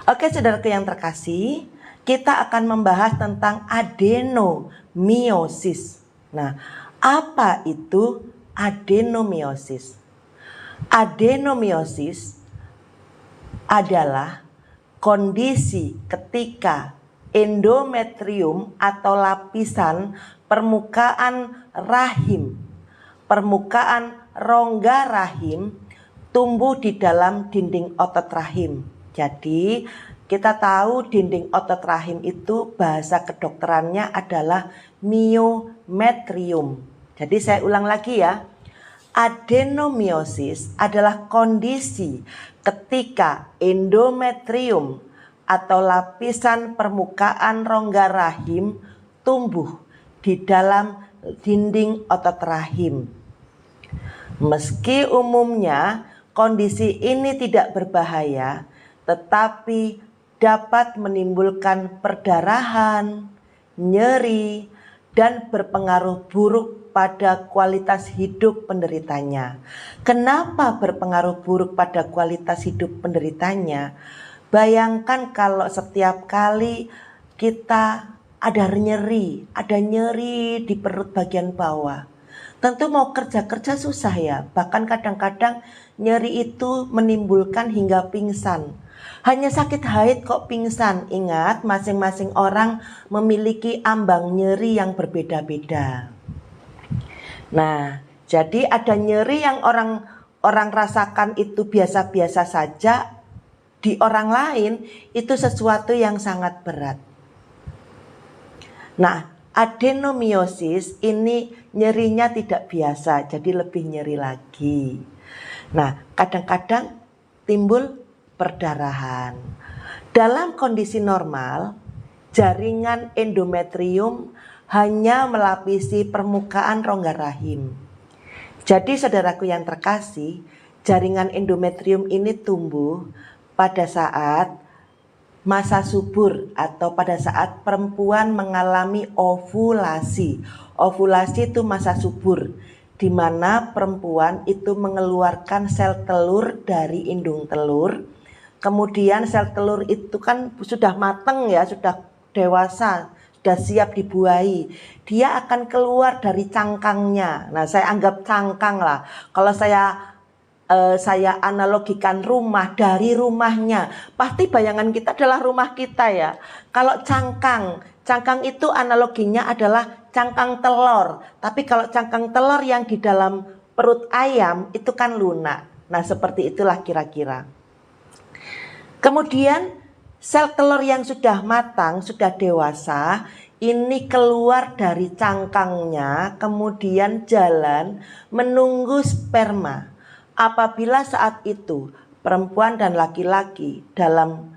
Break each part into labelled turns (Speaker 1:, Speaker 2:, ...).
Speaker 1: Oke, saudaraku yang terkasih, kita akan membahas tentang adenomiosis. Nah, apa itu adenomiosis? Adenomiosis adalah kondisi ketika endometrium atau lapisan permukaan rongga rahim tumbuh di dalam dinding otot rahim. Jadi kita tahu dinding otot rahim itu bahasa kedokterannya adalah myometrium. Jadi saya ulang lagi ya. Adenomiosis adalah kondisi ketika endometrium atau lapisan permukaan rongga rahim tumbuh di dalam dinding otot rahim. Meski umumnya kondisi ini tidak berbahaya, tetapi dapat menimbulkan perdarahan, nyeri, dan berpengaruh buruk pada kualitas hidup penderitanya. Kenapa berpengaruh buruk pada kualitas hidup penderitanya? Bayangkan kalau setiap kali kita ada nyeri di perut bagian bawah. Tentu mau kerja susah ya, bahkan kadang-kadang nyeri itu menimbulkan hingga pingsan. Hanya sakit haid kok pingsan. Ingat, masing-masing orang memiliki ambang nyeri yang berbeda-beda. Nah, jadi ada nyeri yang orang rasakan itu biasa-biasa saja, di orang lain itu sesuatu yang sangat berat. Nah, adenomiosis ini nyerinya tidak biasa, jadi lebih nyeri lagi. Nah, kadang-kadang timbul perdarahan. Dalam kondisi normal, jaringan endometrium hanya melapisi permukaan rongga rahim. Jadi saudaraku yang terkasih, jaringan endometrium ini tumbuh pada saat masa subur atau pada saat perempuan mengalami ovulasi. Ovulasi itu masa subur, di mana perempuan itu mengeluarkan sel telur dari indung telur. Kemudian sel telur itu kan sudah matang ya, sudah dewasa, sudah siap dibuahi. Dia akan keluar dari cangkangnya. Nah, saya anggap cangkang lah. Kalau saya analogikan rumah, dari rumahnya, pasti bayangan kita adalah rumah kita ya. Kalau cangkang itu analoginya adalah cangkang telur. Tapi kalau cangkang telur yang di dalam perut ayam itu kan lunak. Nah, seperti itulah kira-kira. Kemudian sel telur yang sudah matang, sudah dewasa, ini keluar dari cangkangnya, kemudian jalan menunggu sperma. Apabila saat itu perempuan dan laki-laki dalam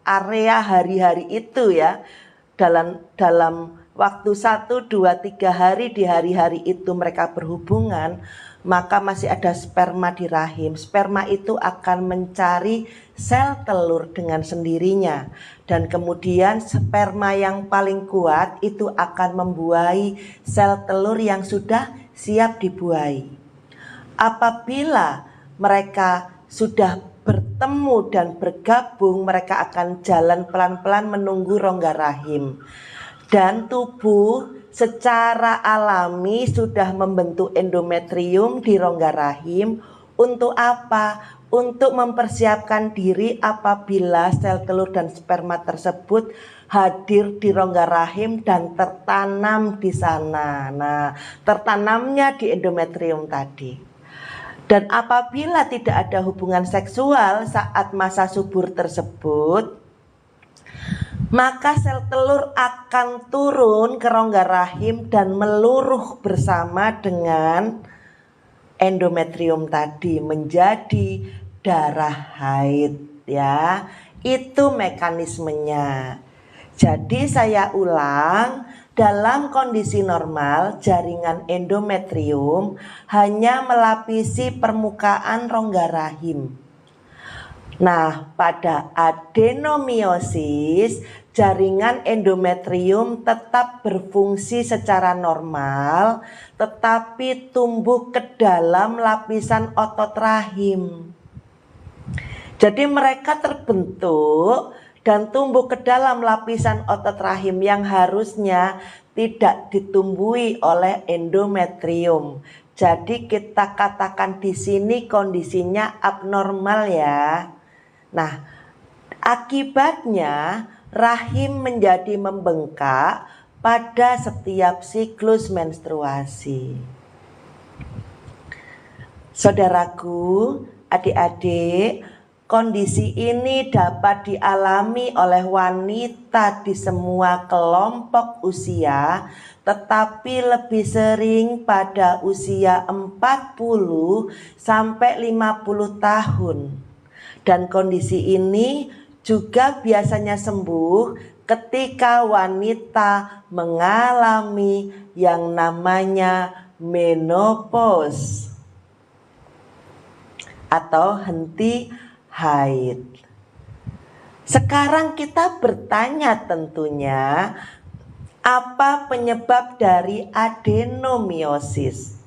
Speaker 1: area hari-hari itu ya, dalam waktu 1, 2, 3 hari di hari-hari itu mereka berhubungan, maka masih ada sperma di rahim. Sperma itu akan mencari sel telur dengan sendirinya. Dan kemudian sperma yang paling kuat itu akan membuahi sel telur yang sudah siap dibuahi. Apabila mereka sudah bertemu dan bergabung, mereka akan jalan pelan-pelan menunggu rongga rahim. Dan tubuh secara alami sudah membentuk endometrium di rongga rahim. Untuk apa? Untuk mempersiapkan diri apabila sel telur dan sperma tersebut hadir di rongga rahim dan tertanam di sana. Nah, tertanamnya di endometrium tadi. Dan apabila tidak ada hubungan seksual saat masa subur tersebut, maka sel telur akan turun ke rongga rahim dan meluruh bersama dengan endometrium tadi menjadi darah haid ya. Itu mekanismenya. Jadi saya ulang, dalam kondisi normal jaringan endometrium hanya melapisi permukaan rongga rahim. Nah, pada adenomiosis, jaringan endometrium tetap berfungsi secara normal, tetapi tumbuh ke dalam lapisan otot rahim. Jadi mereka terbentuk dan tumbuh ke dalam lapisan otot rahim yang harusnya tidak ditumbuhi oleh endometrium. Jadi kita katakan di sini kondisinya abnormal ya. Nah, akibatnya rahim menjadi membengkak pada setiap siklus menstruasi. Saudaraku, adik-adik, kondisi ini dapat dialami oleh wanita di semua kelompok usia, tetapi lebih sering pada usia 40 sampai 50 tahun. Dan kondisi ini juga biasanya sembuh ketika wanita mengalami yang namanya menopause atau henti haid. Sekarang kita bertanya tentunya, apa penyebab dari adenomiosis?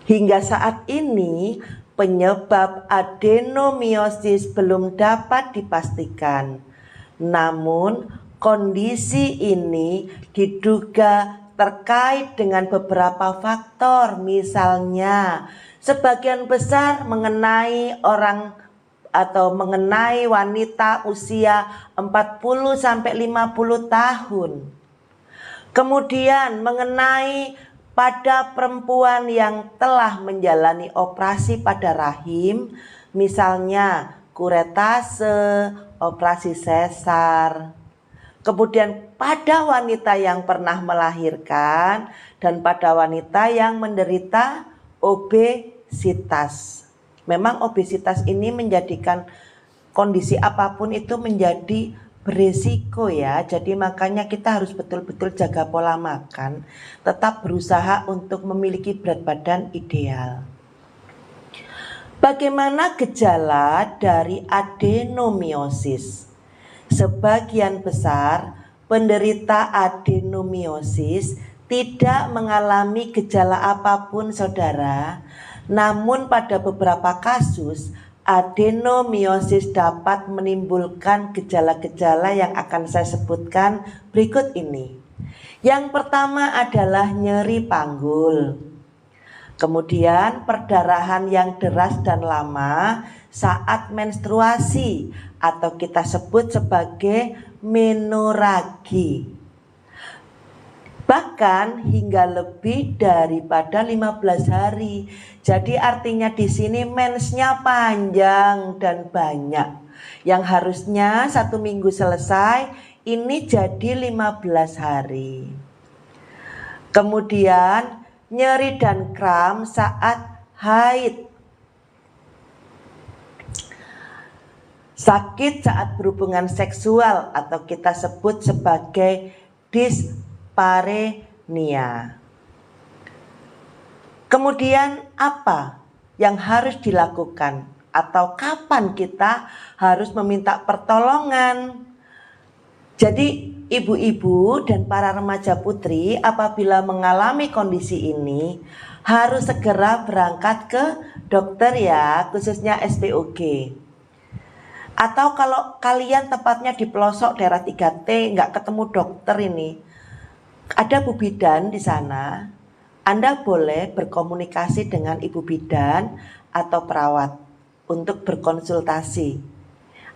Speaker 1: Hingga saat ini penyebab adenomiosis belum dapat dipastikan. Namun kondisi ini diduga terkait dengan beberapa faktor, misalnya sebagian besar mengenai orang atau mengenai wanita usia 40 sampai 50 tahun. Kemudian mengenai pada perempuan yang telah menjalani operasi pada rahim, misalnya kuretase, operasi sesar. Kemudian pada wanita yang pernah melahirkan dan pada wanita yang menderita obesitas. Memang obesitas ini menjadikan kondisi apapun itu menjadi beresiko ya. Jadi makanya kita harus betul-betul jaga pola makan, tetap berusaha untuk memiliki berat badan ideal. Bagaimana gejala dari adenomiosis? Sebagian besar penderita adenomiosis tidak mengalami gejala apapun, saudara. Namun pada beberapa kasus adenomiosis dapat menimbulkan gejala-gejala yang akan saya sebutkan berikut ini. Yang pertama adalah nyeri panggul. Kemudian perdarahan yang deras dan lama saat menstruasi atau kita sebut sebagai menoragi. Bahkan hingga lebih daripada 15 hari. Jadi artinya di sini mensnya panjang dan banyak. Yang harusnya 1 minggu selesai, ini jadi 15 hari. Kemudian nyeri dan kram saat haid. Sakit saat berhubungan seksual atau kita sebut sebagai dispareunia. Kemudian apa yang harus dilakukan atau kapan kita harus meminta pertolongan? Jadi ibu-ibu dan para remaja putri apabila mengalami kondisi ini harus segera berangkat ke dokter ya, khususnya SPOG. Atau kalau kalian tepatnya di pelosok daerah 3T nggak ketemu dokter ini, ada Bu Bidan di sana, Anda boleh berkomunikasi dengan Ibu Bidan atau perawat untuk berkonsultasi.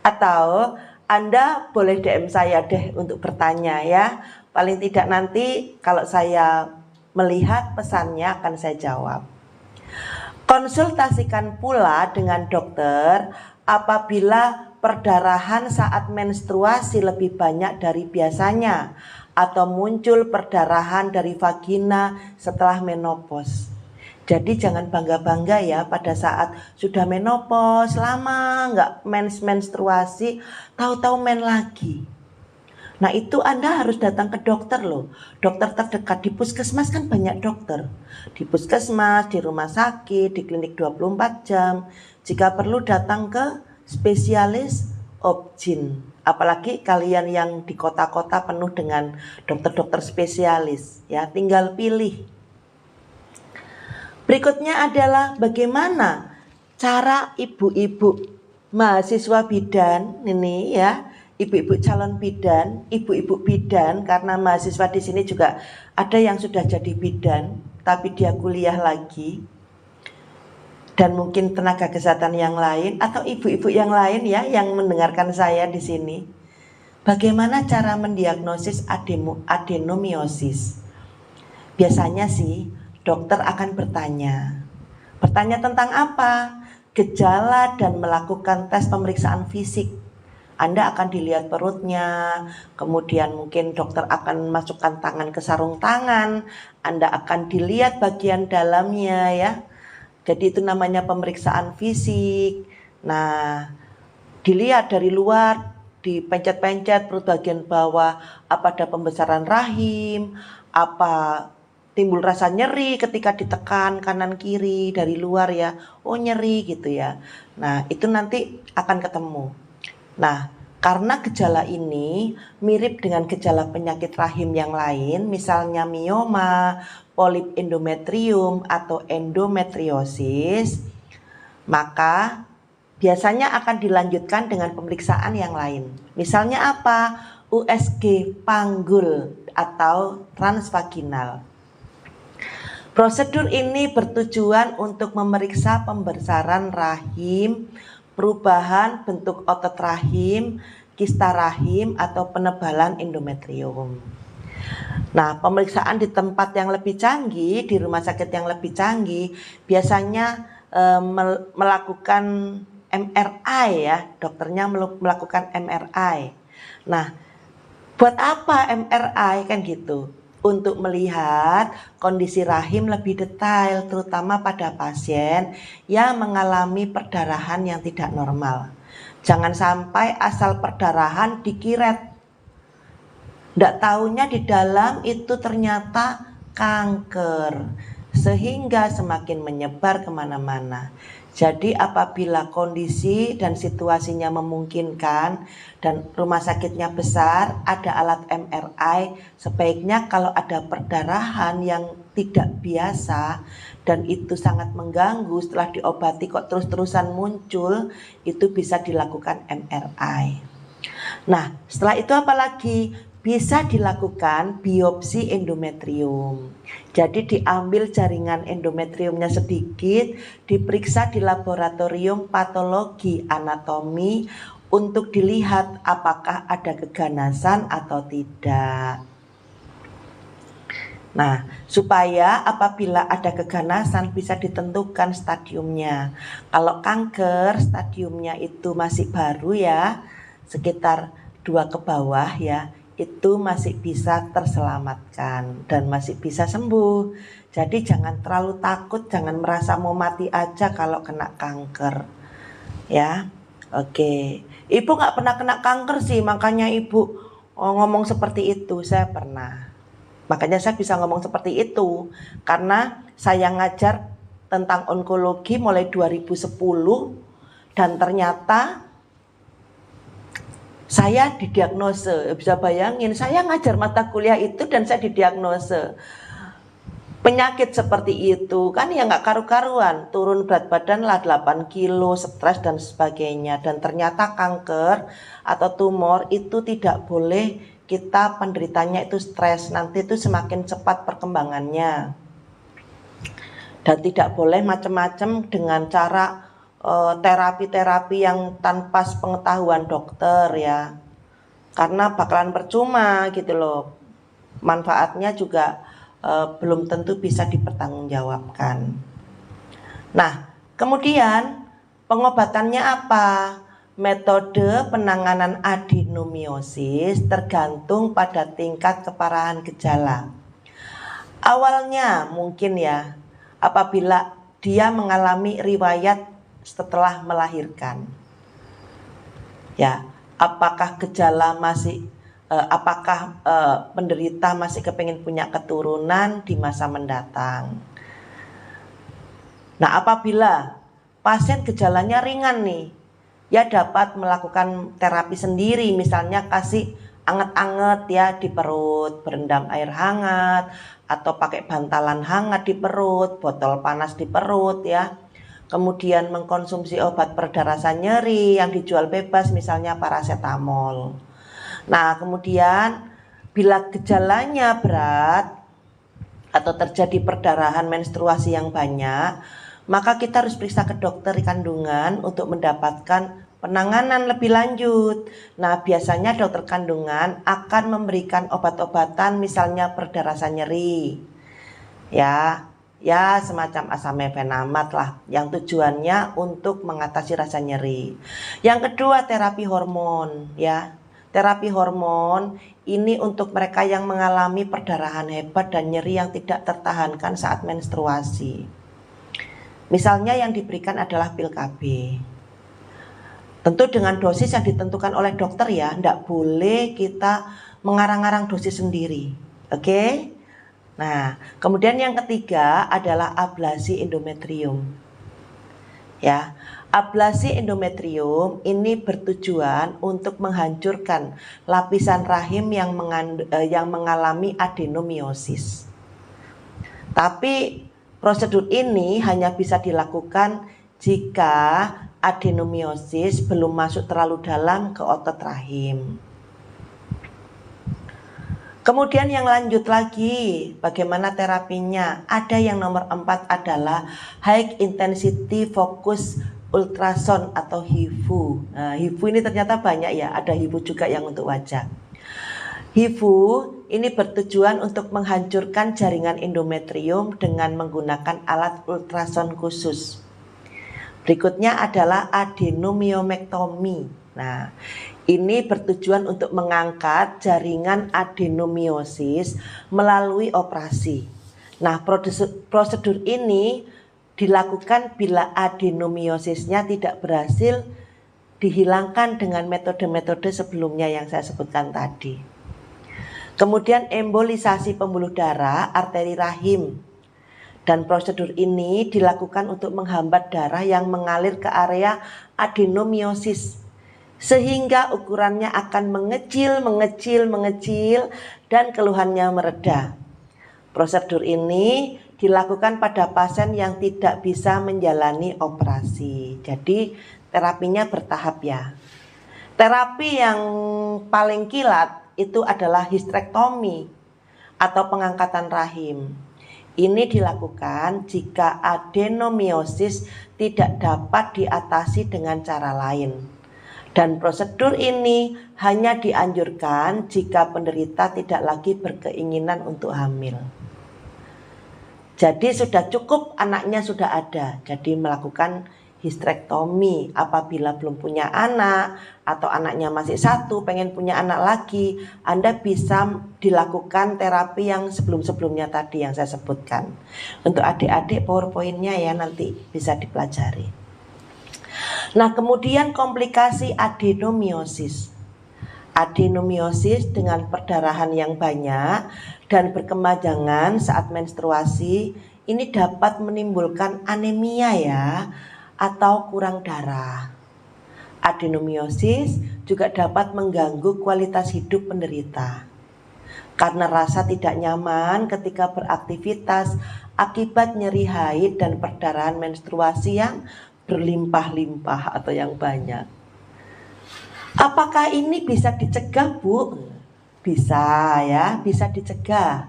Speaker 1: Atau Anda boleh DM saya deh untuk bertanya ya. Paling tidak nanti kalau saya melihat pesannya akan saya jawab. Konsultasikan pula dengan dokter apabila perdarahan saat menstruasi lebih banyak dari biasanya atau muncul perdarahan dari vagina setelah menopause. Jadi jangan bangga-bangga ya pada saat sudah menopause, lama nggak menstruasi, tahu-tahu men lagi. Nah itu Anda harus datang ke dokter loh. Dokter terdekat di puskesmas kan banyak dokter. Di puskesmas, di rumah sakit, di klinik 24 jam. Jika perlu datang ke spesialis obgyn. Apalagi kalian yang di kota-kota penuh dengan dokter-dokter spesialis ya, tinggal pilih. Berikutnya adalah bagaimana cara ibu-ibu mahasiswa bidan ini ya, ibu-ibu calon bidan, ibu-ibu bidan, karena mahasiswa di sini juga ada yang sudah jadi bidan tapi dia kuliah lagi, dan mungkin tenaga kesehatan yang lain atau ibu-ibu yang lain ya yang mendengarkan saya di sini. Bagaimana cara mendiagnosis adenomiosis? Biasanya sih dokter akan bertanya tentang apa? Gejala dan melakukan tes pemeriksaan fisik. Anda akan dilihat perutnya, kemudian mungkin dokter akan masukkan tangan ke sarung tangan, Anda akan dilihat bagian dalamnya ya. Jadi itu namanya pemeriksaan fisik. Nah, dilihat dari luar, dipencet-pencet perut bagian bawah, apa ada pembesaran rahim, apa timbul rasa nyeri ketika ditekan kanan kiri dari luar ya, oh nyeri gitu ya. Nah itu nanti akan ketemu. Nah karena gejala ini mirip dengan gejala penyakit rahim yang lain, misalnya mioma, polip endometrium atau endometriosis, maka biasanya akan dilanjutkan dengan pemeriksaan yang lain. Misalnya apa? USG panggul atau transvaginal. Prosedur ini bertujuan untuk memeriksa pembesaran rahim, perubahan bentuk otot rahim, kista rahim, atau penebalan endometrium. Nah, pemeriksaan di tempat yang lebih canggih, di rumah sakit yang lebih canggih, biasanya melakukan MRI ya, dokternya melakukan MRI. Nah, buat apa MRI kan gitu? Untuk melihat kondisi rahim lebih detail, terutama pada pasien yang mengalami perdarahan yang tidak normal. Jangan sampai asal perdarahan dikiret, nggak taunya di dalam itu ternyata kanker, sehingga semakin menyebar kemana-mana. Jadi apabila kondisi dan situasinya memungkinkan dan rumah sakitnya besar, ada alat MRI, sebaiknya kalau ada perdarahan yang tidak biasa dan itu sangat mengganggu, setelah diobati kok terus-terusan muncul, itu bisa dilakukan MRI. Nah setelah itu apa lagi? Bisa dilakukan biopsi endometrium. Jadi diambil jaringan endometriumnya sedikit, diperiksa di laboratorium patologi anatomi untuk dilihat apakah ada keganasan atau tidak. Nah, supaya apabila ada keganasan bisa ditentukan stadiumnya. Kalau kanker stadiumnya itu masih baru ya, sekitar 2 ke bawah ya, itu masih bisa terselamatkan dan masih bisa sembuh. Jadi jangan terlalu takut, jangan merasa mau mati aja kalau kena kanker ya. Oke, ibu nggak pernah kena kanker sih, makanya ibu ngomong seperti itu. Saya pernah, makanya saya bisa ngomong seperti itu karena saya ngajar tentang onkologi mulai 2010 dan ternyata saya didiagnose. Bisa bayangin, saya ngajar mata kuliah itu dan saya didiagnose penyakit seperti itu, kan ya nggak karu-karuan, turun berat badan lah 8 kilo, stres dan sebagainya. Dan ternyata kanker atau tumor itu tidak boleh kita penderitanya itu stres, nanti itu semakin cepat perkembangannya. Dan tidak boleh macam-macam dengan cara terapi-terapi yang tanpa pengetahuan dokter ya, karena bakalan percuma gitu loh, manfaatnya juga belum tentu bisa dipertanggungjawabkan. Nah kemudian pengobatannya apa? Metode penanganan adenomiosis tergantung pada tingkat keparahan gejala. Awalnya mungkin ya apabila dia mengalami riwayat setelah melahirkan ya, apakah gejala masih apakah penderita masih kepengen punya keturunan di masa mendatang. Nah apabila pasien gejalanya ringan nih, ya dapat melakukan terapi sendiri, misalnya kasih anget-anget ya di perut, berendam air hangat atau pakai bantalan hangat di perut, botol panas di perut ya. kemudian mengkonsumsi obat pereda rasa nyeri yang dijual bebas misalnya paracetamol. Nah, kemudian bila gejalanya berat atau terjadi perdarahan menstruasi yang banyak, maka kita harus periksa ke dokter kandungan untuk mendapatkan penanganan lebih lanjut. Nah, biasanya dokter kandungan akan memberikan obat-obatan misalnya pereda rasa nyeri. Ya semacam asamefenamat lah, yang tujuannya untuk mengatasi rasa nyeri. Yang kedua, terapi hormon ya. Terapi hormon ini untuk mereka yang mengalami perdarahan hebat dan nyeri yang tidak tertahankan saat menstruasi. Misalnya yang diberikan adalah pil KB. Tentu dengan dosis yang ditentukan oleh dokter ya, tidak boleh kita mengarang-arang dosis sendiri. Oke? Nah, kemudian yang ketiga adalah ablasi endometrium. Ya, ablasi endometrium ini bertujuan untuk menghancurkan lapisan rahim yang mengalami adenomiosis. Tapi prosedur ini hanya bisa dilakukan jika adenomiosis belum masuk terlalu dalam ke otot rahim. Kemudian yang lanjut lagi, bagaimana terapinya? Ada yang nomor 4 adalah High Intensity Focus Ultrasound atau HIFU. Nah, HIFU ini ternyata banyak ya, ada HIFU juga yang untuk wajah. HIFU ini bertujuan untuk menghancurkan jaringan endometrium dengan menggunakan alat ultrasound khusus. Berikutnya adalah adenomiomektomi. Nah, ini bertujuan untuk mengangkat jaringan adenomiosis melalui operasi. Nah, prosedur ini dilakukan bila adenomiosisnya tidak berhasil dihilangkan dengan metode-metode sebelumnya yang saya sebutkan tadi. Kemudian embolisasi pembuluh darah arteri rahim. Dan prosedur ini dilakukan untuk menghambat darah yang mengalir ke area adenomiosis, sehingga ukurannya akan mengecil dan keluhannya mereda. Prosedur ini dilakukan pada pasien yang tidak bisa menjalani operasi. Jadi terapinya bertahap ya. Terapi yang paling kilat itu adalah histrektomi atau pengangkatan rahim. Ini dilakukan jika adenomiosis tidak dapat diatasi dengan cara lain. Dan prosedur ini hanya dianjurkan jika penderita tidak lagi berkeinginan untuk hamil. Jadi sudah cukup anaknya sudah ada, jadi melakukan histrektomi apabila belum punya anak atau anaknya masih satu pengen punya anak lagi, Anda bisa dilakukan terapi yang sebelum-sebelumnya tadi yang saya sebutkan. Untuk adik-adik PowerPoint-nya ya nanti bisa dipelajari. Nah, kemudian komplikasi adenomiosis. Adenomiosis dengan perdarahan yang banyak dan berkepanjangan saat menstruasi ini dapat menimbulkan anemia ya, atau kurang darah. Adenomiosis juga dapat mengganggu kualitas hidup penderita karena rasa tidak nyaman ketika beraktivitas akibat nyeri haid dan perdarahan menstruasi yang berlimpah-limpah atau yang banyak. Apakah ini bisa dicegah, Bu? Bisa ya, bisa dicegah.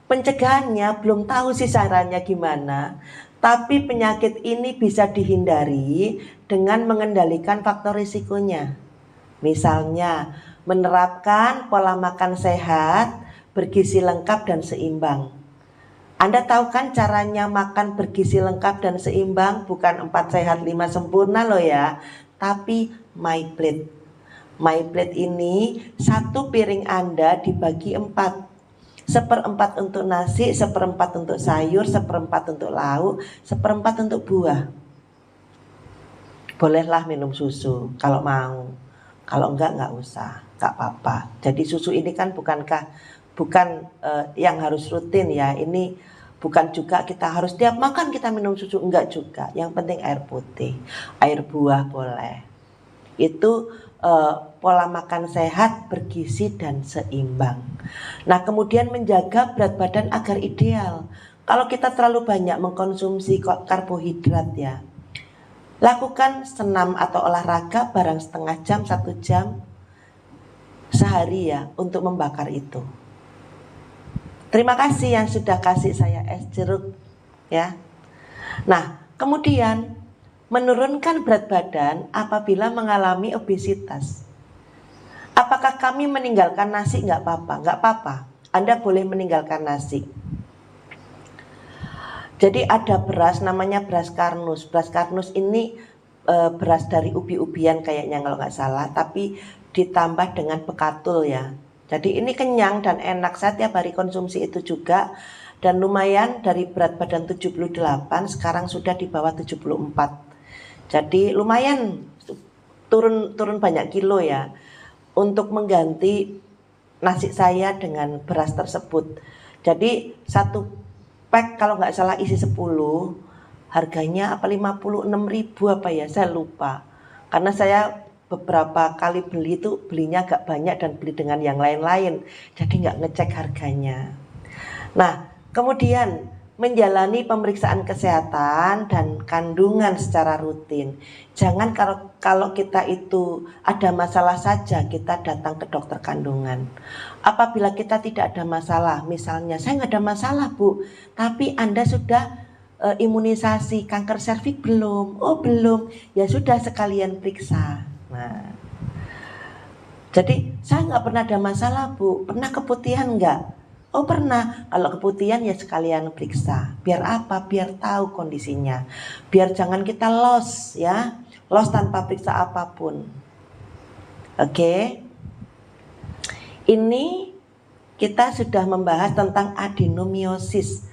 Speaker 1: Pencegahannya belum tahu sih caranya gimana. Tapi penyakit ini bisa dihindari dengan mengendalikan faktor risikonya. Misalnya, menerapkan pola makan sehat, bergizi lengkap dan seimbang. Anda tahu kan caranya makan bergizi lengkap dan seimbang? Bukan 4 sehat 5 sempurna loh ya. Tapi my plate. My plate ini 1 piring Anda dibagi 4. 1/4 untuk nasi, 1/4 untuk sayur, 1/4 untuk lauk, 1/4 untuk buah. Bolehlah minum susu kalau mau. Kalau enggak usah, enggak apa-apa. Jadi susu ini kan bukan yang harus rutin ya. Ini bukan juga kita harus tiap makan kita minum susu, enggak juga. Yang penting air putih, air buah boleh. Itu pola makan sehat, bergizi dan seimbang. Nah, kemudian menjaga berat badan agar ideal. Kalau kita terlalu banyak mengkonsumsi karbohidrat ya, Lakukan senam atau olahraga barang setengah jam, 1 jam sehari ya untuk membakar itu. Terima kasih yang sudah kasih saya es jeruk ya. Nah, kemudian menurunkan berat badan apabila mengalami obesitas. Apakah kami meninggalkan nasi? Nggak apa-apa, nggak apa-apa. Anda boleh meninggalkan nasi. Jadi ada beras namanya beras karnus. Beras karnus ini beras dari ubi-ubian kayaknya kalau nggak salah, tapi ditambah dengan bekatul ya. Jadi ini kenyang dan enak. Saya tiap hari konsumsi itu juga. Dan lumayan dari berat badan 78 sekarang sudah di bawah 74. Jadi lumayan turun banyak kilo ya. Untuk mengganti nasi saya dengan beras tersebut. Jadi satu pack kalau nggak salah isi 10, harganya apa 56.000 apa ya, saya lupa. Karena saya beberapa kali beli itu belinya agak banyak dan beli dengan yang lain-lain, jadi nggak ngecek harganya. Nah, kemudian menjalani pemeriksaan kesehatan dan kandungan secara rutin. Jangan kalau kita itu ada masalah saja kita datang ke dokter kandungan. Apabila kita tidak ada masalah, misalnya saya nggak ada masalah Bu, tapi Anda sudah imunisasi kanker serviks belum? Oh belum, ya sudah sekalian periksa. Nah, jadi saya nggak pernah ada masalah Bu, pernah keputihan nggak? Oh pernah, kalau keputihan ya sekalian periksa. Biar apa? Biar tahu kondisinya. Biar jangan kita lost ya. Lost tanpa periksa apapun. Oke. Ini kita sudah membahas tentang adenomiosis.